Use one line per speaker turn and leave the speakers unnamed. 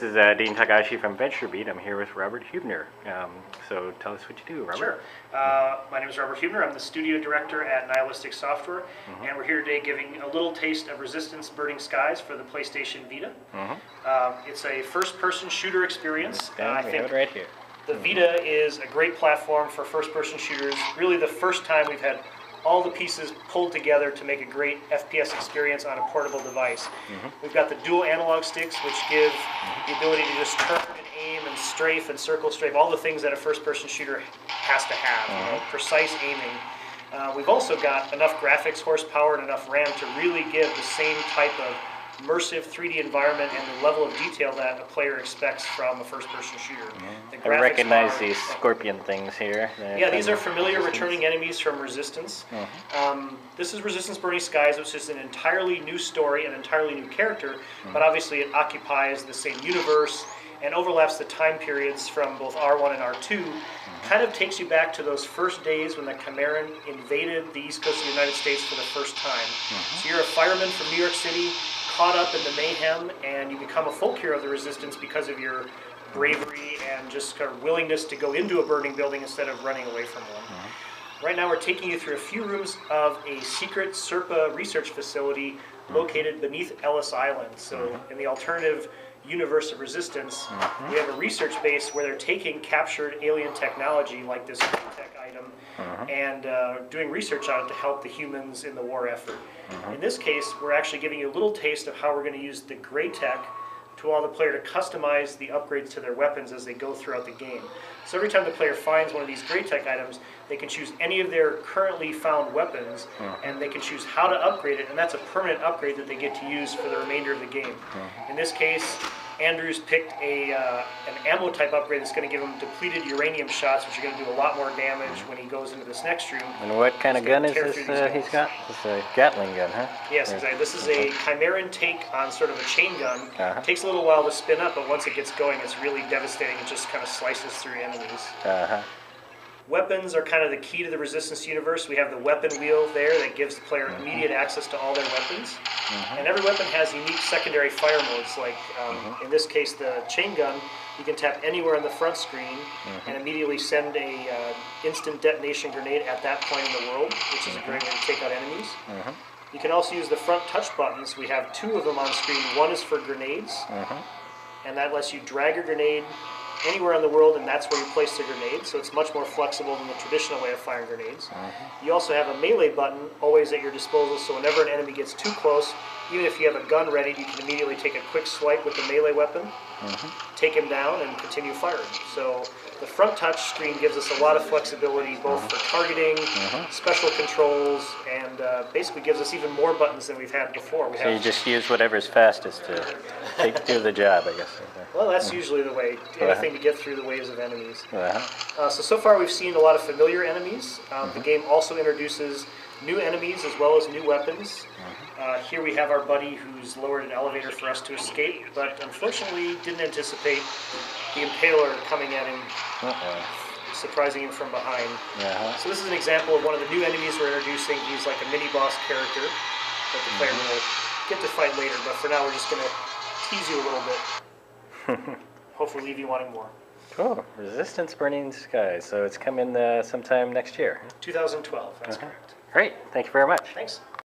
This is Dean Takahashi from VentureBeat. I'm here with Robert Huebner. So tell us what you do, Robert.
Sure. My name is Robert Huebner. I'm the studio director at Nihilistic Software, and we're here today giving a little taste of Resistance Burning Skies for the PlayStation Vita. It's a first-person shooter experience.
I think it right here.
The Vita is a great platform for first-person shooters. Really the first time we've had all the pieces pulled together to make a great FPS experience on a portable device. We've got the dual analog sticks, which give the ability to just turn and aim and strafe and circle strafe, all the things that a first-person shooter has to have, you know, precise aiming. We've also got enough graphics horsepower and enough RAM to really give the same type of immersive 3D environment and the level of detail that a player expects from a first-person shooter.
I recognize these scorpion things here.
Yeah, these are familiar returning enemies from Resistance. This is Resistance Burning Skies, which is an entirely new story, an entirely new character, but obviously it occupies the same universe and overlaps the time periods from both R1 and R2. Kind of takes you back to those first days when the Chimeran invaded the east coast of the United States for the first time. So you're a fireman from New York City, caught up in the mayhem, and you become a folk hero of the Resistance because of your bravery and just kind of willingness to go into a burning building instead of running away from one. Right now we're taking you through a few rooms of a secret SERPA research facility located beneath Ellis Island. So in the alternative universe of Resistance, we have a research base where they're taking captured alien technology like this tech item and doing research on it to help the humans in the war effort. In this case, we're actually giving you a little taste of how we're going to use the gray tech to allow the player to customize the upgrades to their weapons as they go throughout the game. So every time the player finds one of these gray tech items, they can choose any of their currently found weapons, and they can choose how to upgrade it, and that's a permanent upgrade that they get to use for the remainder of the game. In this case, Andrews picked an ammo type upgrade that's going to give him depleted uranium shots, which are going to do a lot more damage when he goes into this next room.
And what kind of gun is this he's got? It's a Gatling gun, huh?
Yes, exactly. This is a Chimeran take on sort of a chain gun. It takes a little while to spin up, but once it gets going, it's really devastating. It just kind of slices through enemies. Weapons are kind of the key to the Resistance universe. We have the weapon wheel there that gives the player immediate access to all their weapons. And every weapon has unique secondary fire modes, like in this case the chain gun. You can tap anywhere on the front screen and immediately send a instant detonation grenade at that point in the world, which is a great way to take out enemies. You can also use the front touch buttons. We have two of them on screen. One is for grenades, and that lets you drag your grenade anywhere in the world, and that's where you place the grenade, so it's much more flexible than the traditional way of firing grenades. You also have a melee button always at your disposal, so whenever an enemy gets too close, even if you have a gun ready, you can immediately take a quick swipe with the melee weapon, take him down, and continue firing. So the front touch screen gives us a lot of flexibility, both for targeting, special controls, and basically gives us even more buttons than we've had before.
So you just use whatever's fastest to do the job, I guess.
Well, that's usually the way, anything to get through the waves of enemies. So far we've seen a lot of familiar enemies. The game also introduces new enemies as well as new weapons. Here we have our buddy who's lowered an elevator for us to escape, but unfortunately didn't anticipate the Impaler coming at him, surprising him from behind. So this is an example of one of the new enemies we're introducing. He's like a mini-boss character that the player will get to fight later, but for now we're just going to tease you a little bit. Hopefully leave you wanting more.
Cool. Resistance Burning Skies. So it's coming sometime next year.
2012, that's correct.
Great. Thank you very much.
Thanks.